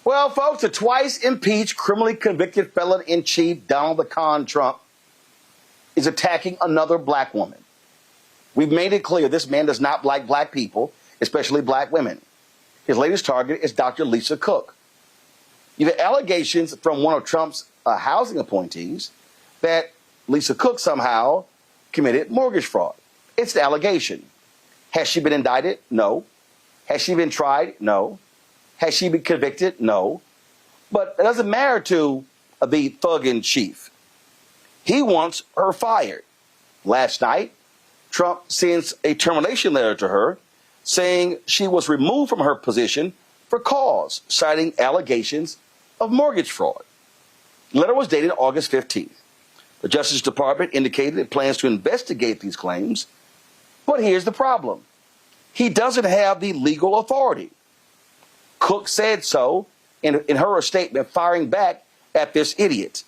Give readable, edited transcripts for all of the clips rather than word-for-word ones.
Well, folks, the twice impeached, criminally convicted felon-in-chief Donald the Con Trump is attacking another black woman. We've made it clear this man does not like black people, especially black women. His latest target is Dr. Lisa Cook. You have allegations from one of Trump's housing appointees that Lisa Cook somehow committed mortgage fraud. It's the allegation. Has she been indicted? No. Has she been tried? No. Has she been convicted? No. But it doesn't matter to the thug-in-chief. He wants her fired. Last night, Trump sends a termination letter to her saying she was removed from her position for cause, citing allegations of mortgage fraud. The letter was dated August 15th. The Justice Department indicated it plans to investigate these claims. But here's the problem. He doesn't have the legal authority. Cook said so in her statement, firing back at this idiot.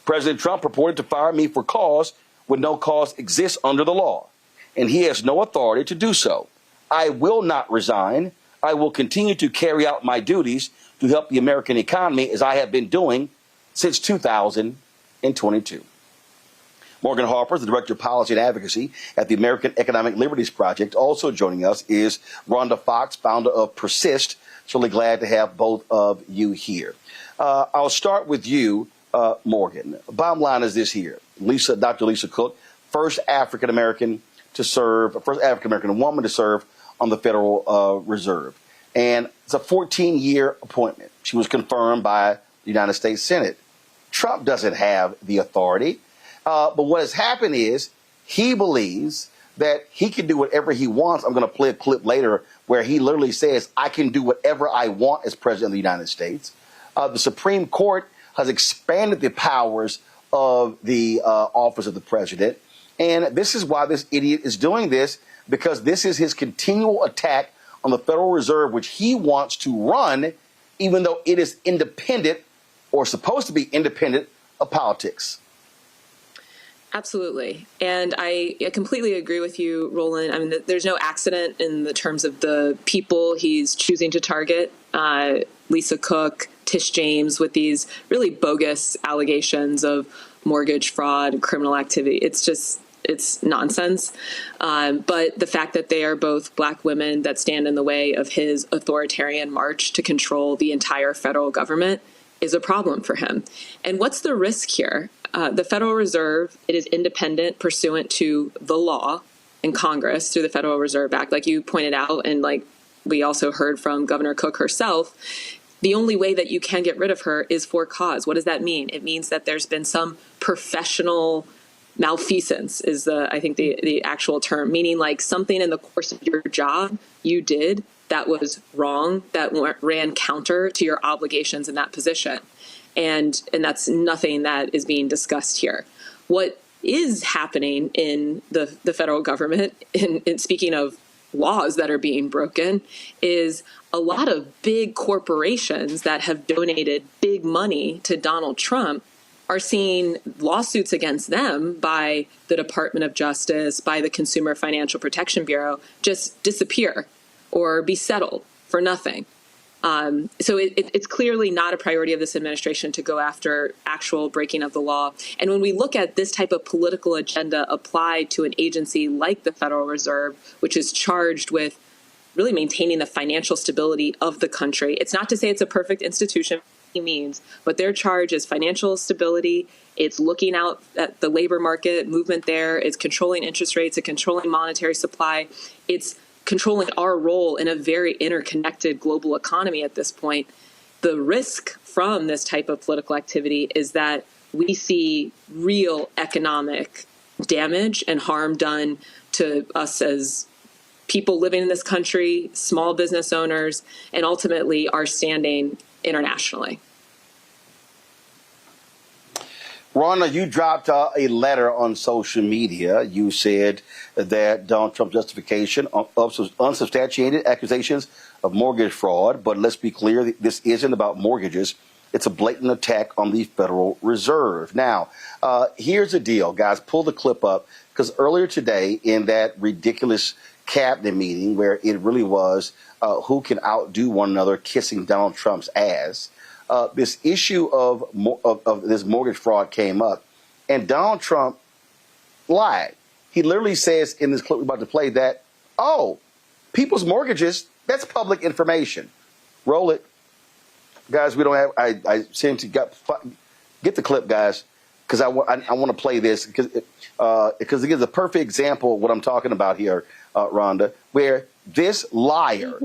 President Trump purported to fire me for cause when no cause exists under the law, and he has no authority to do so. I will not resign. I will continue to carry out my duties to help the American economy as I have been doing since 2022. Morgan Harper, the Director of Policy and Advocacy at the American Economic Liberties Project. Also joining us is Rhonda Foxx, founder of Persist. Really glad to have both of you here. I'll start with you, Morgan. Bottom line is this here. Dr. Lisa Cook, first African-American woman to serve on the Federal Reserve. And it's a 14-year appointment. She was confirmed by the United States Senate. Trump doesn't have the authority. But what has happened is he believes that he can do whatever he wants. I'm going to play a clip later where he literally says, I can do whatever I want as president of the United States. The Supreme Court has expanded the powers of the office of the president. And this is why this idiot is doing this, because this is his continual attack on the Federal Reserve, which he wants to run, even though it is independent or supposed to be independent of politics. Absolutely. And I completely agree with you, Roland. I mean, there's no accident in the terms of the people he's choosing to target. Lisa Cook, Tish James, with these really bogus allegations of mortgage fraud and criminal activity. It's nonsense. But the fact that they are both black women that stand in the way of his authoritarian march to control the entire federal government is a problem for him. And what's the risk here? The Federal Reserve, it is independent pursuant to the law in Congress through the Federal Reserve Act, like you pointed out, and like we also heard from Governor Cook herself. The only way that you can get rid of her is for cause. What does that mean? It means that there's been some professional malfeasance is I think the actual term, meaning like something in the course of your job you did that was wrong, that ran counter to your obligations in that position. And that's nothing that is being discussed here. What is happening in the federal government, in speaking of laws that are being broken, is a lot of big corporations that have donated big money to Donald Trump are seeing lawsuits against them by the Department of Justice, by the Consumer Financial Protection Bureau, just disappear or be settled for nothing. So it's clearly not a priority of this administration to go after actual breaking of the law. And when we look at this type of political agenda applied to an agency like the Federal Reserve, which is charged with really maintaining the financial stability of the country, it's not to say it's a perfect institution, means, but their charge is financial stability. It's looking out at the labor market movement there. It's controlling interest rates. It's controlling monetary supply. It's controlling our role in a very interconnected global economy at this point. The risk from this type of political activity is that we see real economic damage and harm done to us as people living in this country, small business owners, and ultimately our standing internationally. Rhonda, you dropped a letter on social media. You said that Donald Trump's justification of unsubstantiated accusations of mortgage fraud, but let's be clear, this isn't about mortgages. It's a blatant attack on the Federal Reserve. Now, here's the deal, guys. Pull the clip up, because earlier today in that ridiculous cabinet meeting where it really was who can outdo one another kissing Donald Trump's ass. This issue of this mortgage fraud came up, and Donald Trump lied. He literally says in this clip we're about to play that, oh, people's mortgages, that's public information. Roll it. Guys, we don't have, I sent you, get the clip, guys, because I want to play this because it gives a perfect example of what I'm talking about here, Rhonda, where this liar,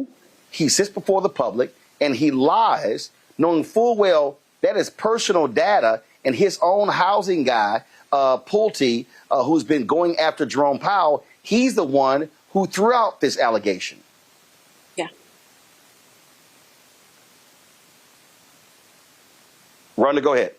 he sits before the public and he lies, knowing full well that is personal data, and his own housing guy, Pulte, who's been going after Jerome Powell, he's the one who threw out this allegation. Yeah. Rhonda, go ahead.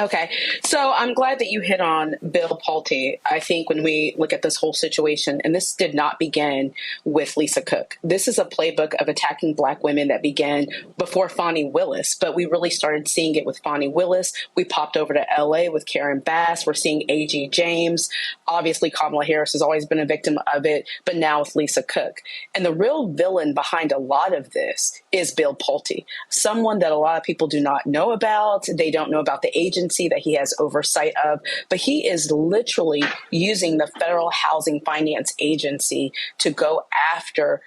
Okay. So I'm glad that you hit on Bill Pulte. I think when we look at this whole situation, and this did not begin with Lisa Cook. This is a playbook of attacking Black women that began before Fani Willis, but we really started seeing it with Fani Willis. We popped over to LA with Karen Bass. We're seeing AG James. Obviously, Kamala Harris has always been a victim of it, but now with Lisa Cook. And the real villain behind a lot of this is Bill Pulte, someone that a lot of people do not know about. They don't know about the agency that he has oversight of, but he is literally using the Federal Housing Finance Agency to go after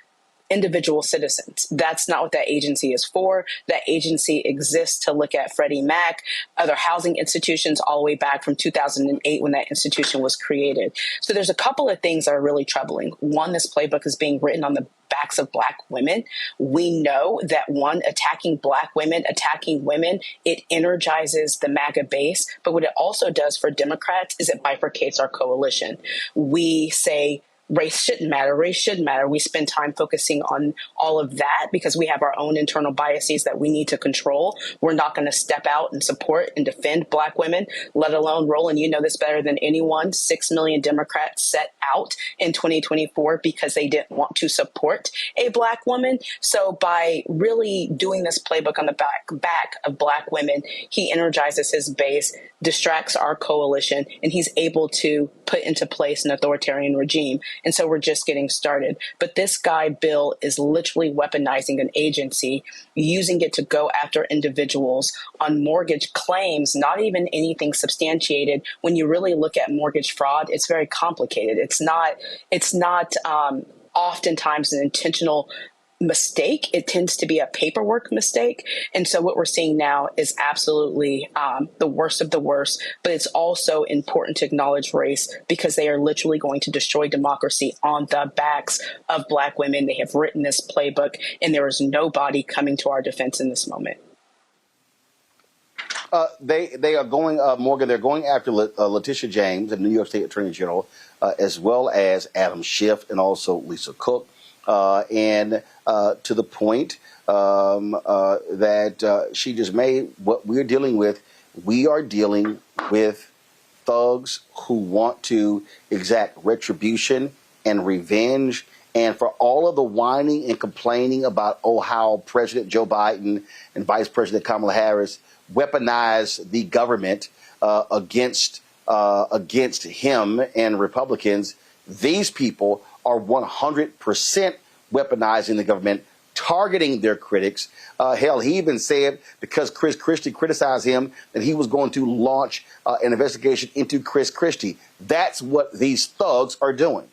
individual citizens. That's not what that agency is for. That agency exists to look at Freddie Mac, other housing institutions all the way back from 2008 when that institution was created. So there's a couple of things that are really troubling. One, this playbook is being written on the backs of Black women. We know that attacking Black women, attacking women, it energizes the MAGA base. But what it also does for Democrats is it bifurcates our coalition. We say, race shouldn't matter. Race should matter. We spend time focusing on all of that because we have our own internal biases that we need to control. We're not going to step out and support and defend Black women, let alone, Roland, you know this better than anyone, 6 million Democrats set out in 2024 because they didn't want to support a Black woman. So by really doing this playbook on the back of Black women, he energizes his base, distracts our coalition, and he's able to put into place an authoritarian regime. And so we're just getting started. But this guy, Bill, is literally weaponizing an agency, using it to go after individuals on mortgage claims, not even anything substantiated. When you really look at mortgage fraud, it's very complicated. It's not oftentimes an intentional mistake. It tends to be a paperwork mistake. And so what we're seeing now is absolutely the worst of the worst. But it's also important to acknowledge race because they are literally going to destroy democracy on the backs of Black women. They have written this playbook, and there is nobody coming to our defense in this moment. They are going, Morgan, they're going after Letitia James, the New York State Attorney General, as well as Adam Schiff and also Lisa Cook. And to the point that she just made, what we're dealing with, we are dealing with thugs who want to exact retribution and revenge. And for all of the whining and complaining about, how President Joe Biden and Vice President Kamala Harris weaponize the government against him and Republicans, these people are 100% weaponizing the government, targeting their critics. Hell, he even said because Chris Christie criticized him that he was going to launch an investigation into Chris Christie. That's what these thugs are doing.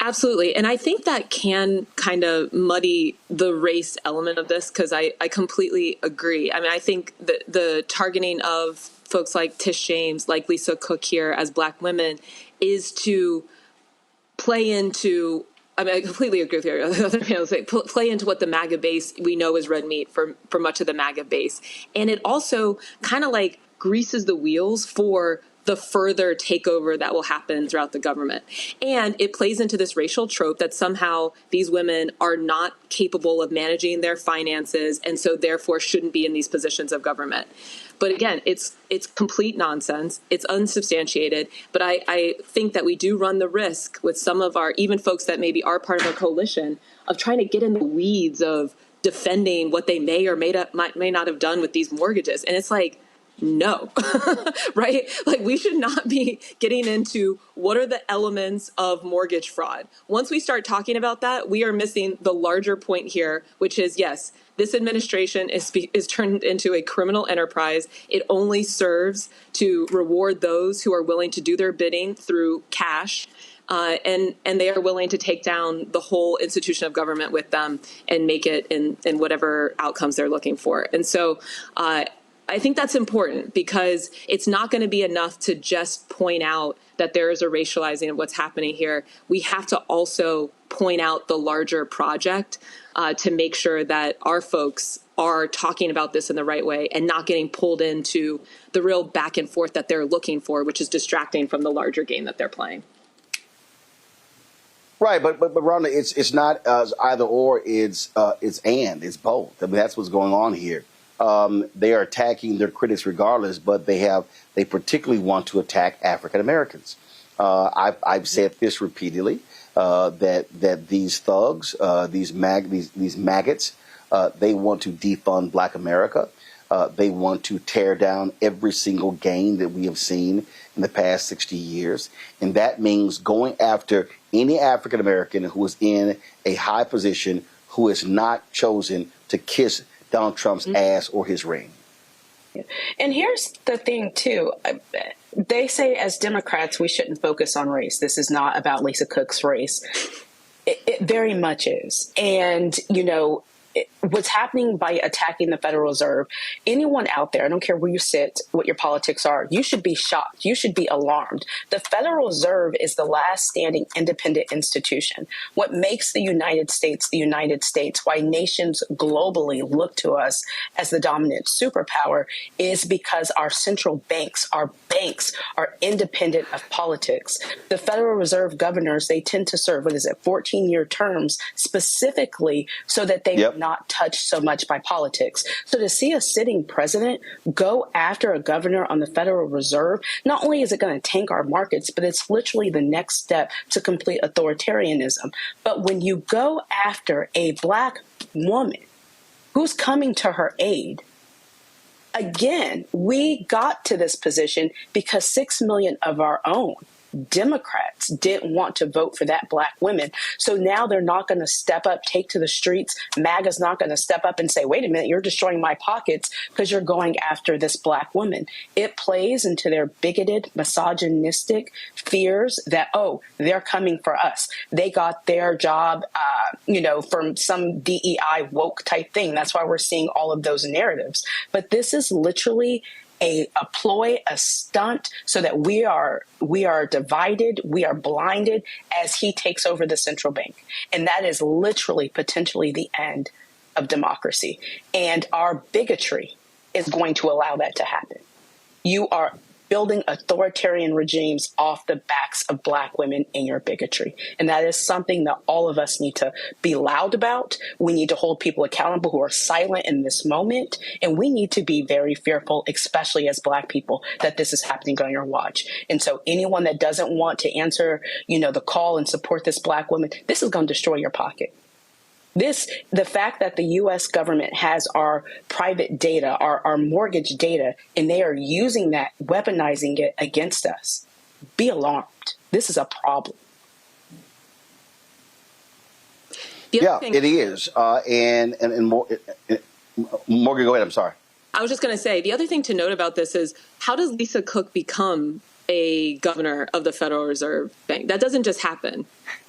Absolutely. And I think that can kind of muddy the race element of this because I completely agree. I mean, I think the targeting of folks like Tish James, like Lisa Cook here as Black women is to play into, I mean, I completely agree with your other panels, play into what the MAGA base we know is red meat for much of the MAGA base. And it also kind of like greases the wheels for the further takeover that will happen throughout the government. And it plays into this racial trope that somehow these women are not capable of managing their finances and so therefore shouldn't be in these positions of government. But again, it's complete nonsense. It's unsubstantiated. But I think that we do run the risk with some of our, even folks that maybe are part of our coalition, of trying to get in the weeds of defending what they may or may not have done with these mortgages. And it's like, No, right? Like we should not be getting into what are the elements of mortgage fraud. Once we start talking about that, we are missing the larger point here, which is yes, this administration is turned into a criminal enterprise. It only serves to reward those who are willing to do their bidding through cash. And they are willing to take down the whole institution of government with them and make it in whatever outcomes they're looking for. And so I think that's important because it's not going to be enough to just point out that there is a racializing of what's happening here. We have to also point out the larger project to make sure that our folks are talking about this in the right way and not getting pulled into the real back and forth that they're looking for, which is distracting from the larger game that they're playing. Right, but Rhonda, it's not either or. It's it's both. I mean, that's what's going on here. They are attacking their critics regardless, but they particularly want to attack African Americans. I've said this repeatedly that these thugs, these maggots, they want to defund Black America. They want to tear down every single gain that we have seen in the past 60 years. And that means going after any African American who is in a high position who has not chosen to kiss Donald Trump's ass or his ring. And here's the thing, too. They say as Democrats, we shouldn't focus on race. This is not about Lisa Cook's race. It very much is. And, you know, what's happening by attacking the Federal Reserve, anyone out there, I don't care where you sit, what your politics are, you should be shocked. You should be alarmed. The Federal Reserve is the last standing independent institution. What makes the United States, why nations globally look to us as the dominant superpower is because our central banks are independent of politics. The Federal Reserve governors, they tend to serve, 14-year terms specifically so that they not touched so much by politics. So to see a sitting president go after a governor on the Federal Reserve, not only is it going to tank our markets, but it's literally the next step to complete authoritarianism. But when you go after a Black woman who's coming to her aid, again, we got to this position because 6 million of our own Democrats didn't want to vote for that Black woman. So now they're not going to step up, take to the streets. MAGA's not going to step up and say, wait a minute, you're destroying my pockets because you're going after this Black woman. It plays into their bigoted, misogynistic fears that, oh, they're coming for us. They got their job, from some DEI woke type thing. That's why we're seeing all of those narratives. But this is literally a ploy, a stunt, so that we are divided, we are blinded as he takes over the central bank. And that is literally potentially the end of democracy. And our bigotry is going to allow that to happen. You are building authoritarian regimes off the backs of Black women in your bigotry. And that is something that all of us need to be loud about. We need to hold people accountable who are silent in this moment. And we need to be very fearful, especially as Black people, that this is happening on your watch. And so anyone that doesn't want to answer, the call and support this Black woman, this is going to destroy your pocket. The fact that the U.S. government has our private data, our mortgage data, and they are using that, weaponizing it against us, be alarmed. This is a problem. Yeah, it is. And Morgan, go ahead. I'm sorry. I was just going to say, the other thing to note about this is how does Lisa Cook become a governor of the Federal Reserve Bank? That doesn't just happen.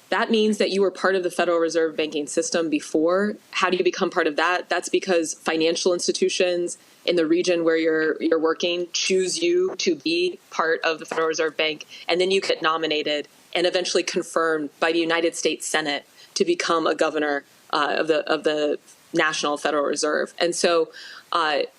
That means that you were part of the Federal Reserve banking system before. How do you become part of that? That's because financial institutions in the region where you're working choose you to be part of the Federal Reserve Bank, and then you get nominated and eventually confirmed by the United States Senate to become a governor of the National Federal Reserve. And so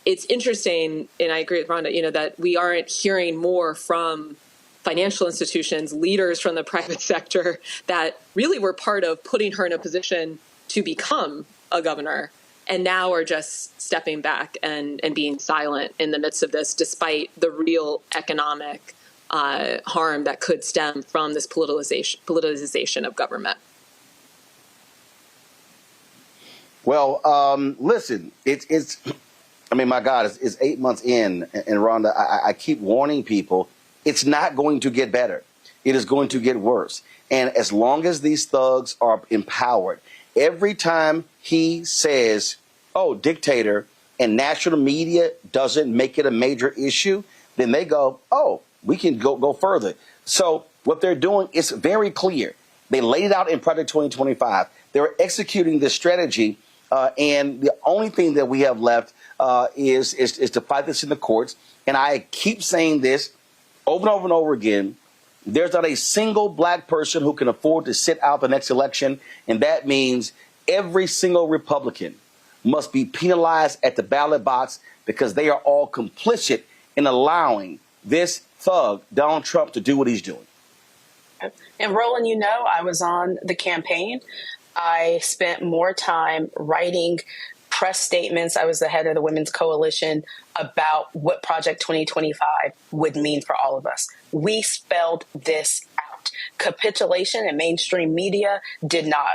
it's interesting, and I agree with Rhonda, that we aren't hearing more from financial institutions, leaders from the private sector that really were part of putting her in a position to become a governor, and now are just stepping back and being silent in the midst of this, despite the real economic harm that could stem from this politicization of government. Well, listen, it's I mean, my God, it's 8 months in, and Rhonda, I keep warning people, it's not going to get better. It is going to get worse. And as long as these thugs are empowered, every time he says, oh, dictator, and national media doesn't make it a major issue, then they go, oh, we can go further. So what they're doing is very clear. They laid it out in Project 2025. They're executing this strategy, and the only thing that we have left is to fight this in the courts. And I keep saying this over and over and over again. There's not a single black person who can afford to sit out the next election, and that means every single Republican must be penalized at the ballot box because they are all complicit in allowing this thug, Donald Trump, to do what he's doing. And Roland, I was on the campaign. I spent more time writing press statements. I was the head of the Women's Coalition about what Project 2025 would mean for all of us. We spelled this out. Capitulation and mainstream media did not,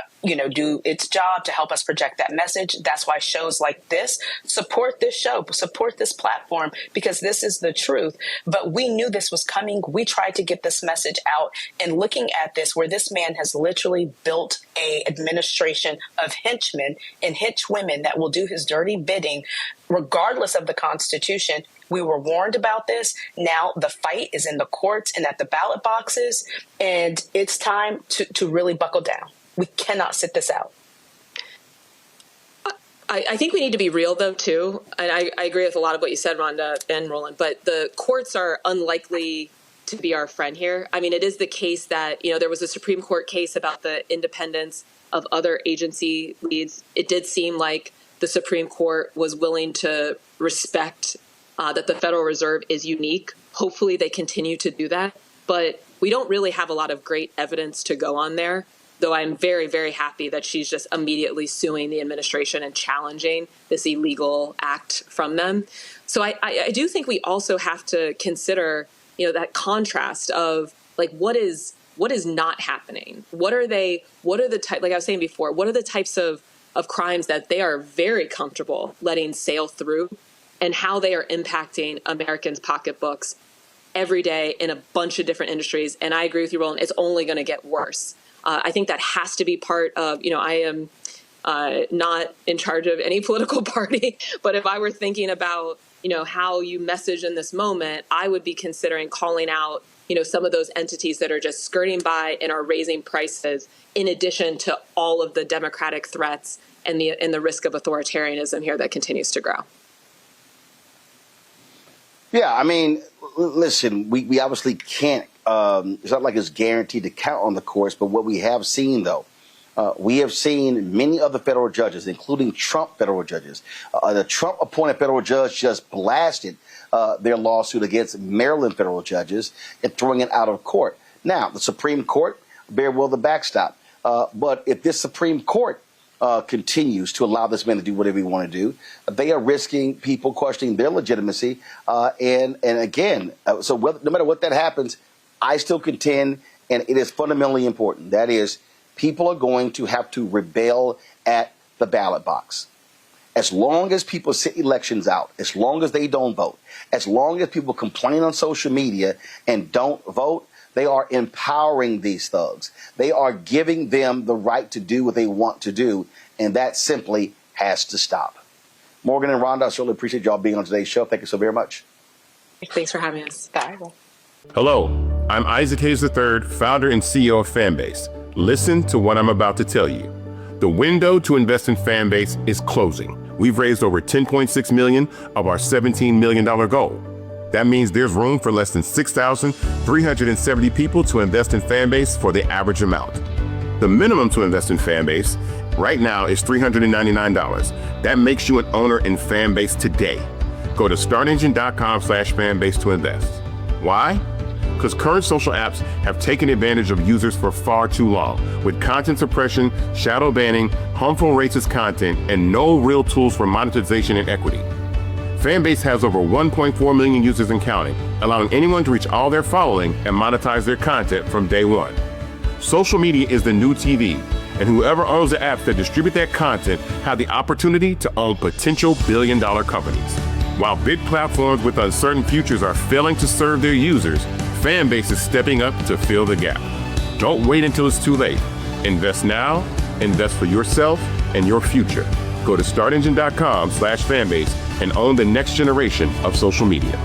do its job to help us project that message. That's why shows like this support this show, support this platform, because this is the truth. But we knew this was coming. We tried to get this message out, and looking at this, where this man has literally built a administration of henchmen and henchwomen that will do his dirty bidding, regardless of the Constitution. We were warned about this. Now the fight is in the courts and at the ballot boxes, and it's time to really buckle down. We cannot sit this out. I think we need to be real, though, too. And I agree with a lot of what you said, Rhonda and Roland, but the courts are unlikely to be our friend here. I mean, it is the case that, there was a Supreme Court case about the independence of other agency leads. It did seem like the Supreme Court was willing to respect that the Federal Reserve is unique. Hopefully they continue to do that. But we don't really have a lot of great evidence to go on there, though I'm very, very happy that she's just immediately suing the administration and challenging this illegal act from them. So I do think we also have to consider, that contrast of like what is not happening? What are the type, like I was saying before, what are the types of crimes that they are very comfortable letting sail through, and how they are impacting Americans' pocketbooks every day in a bunch of different industries. And I agree with you, Roland, it's only going to get worse. I think that has to be part of, I am not in charge of any political party, but if I were thinking about, how you message in this moment, I would be considering calling out, some of those entities that are just skirting by and are raising prices, in addition to all of the democratic threats and the risk of authoritarianism here that continues to grow. Yeah, I mean, listen, we obviously can't, it's not like it's guaranteed to count on the courts, but what we have seen, though, we have seen many other federal judges, including Trump federal judges. The Trump-appointed federal judge just blasted their lawsuit against Maryland federal judges and throwing it out of court. Now, the Supreme Court bear will the backstop. But if this Supreme Court continues to allow this man to do whatever he want to do, they are risking people questioning their legitimacy. And again, so no matter what that happens, I still contend, and it is fundamentally important, that is, people are going to have to rebel at the ballot box. As long as people sit elections out, as long as they don't vote, as long as people complain on social media and don't vote, they are empowering these thugs. They are giving them the right to do what they want to do, and that simply has to stop. Morgan and Rhonda, I certainly appreciate y'all being on today's show. Thank you so very much. Thanks for having us. Bye. Hello, I'm Isaac Hayes III, founder and CEO of Fanbase. Listen to what I'm about to tell you. The window to invest in Fanbase is closing. We've raised over $10.6 million of our $17 million goal. That means there's room for less than 6,370 people to invest in Fanbase for the average amount. The minimum to invest in Fanbase right now is $399. That makes you an owner in Fanbase today. Go to startengine.com/fanbase to invest. Why? Because current social apps have taken advantage of users for far too long, with content suppression, shadow banning, harmful racist content, and no real tools for monetization and equity. Fanbase has over 1.4 million users and counting, allowing anyone to reach all their following and monetize their content from day one. Social media is the new TV, and whoever owns the apps that distribute that content have the opportunity to own potential billion-dollar companies. While big platforms with uncertain futures are failing to serve their users, Fanbase is stepping up to fill the gap. Don't wait until it's too late. Invest now, invest for yourself and your future. Go to startengine.com/fanbase and own the next generation of social media.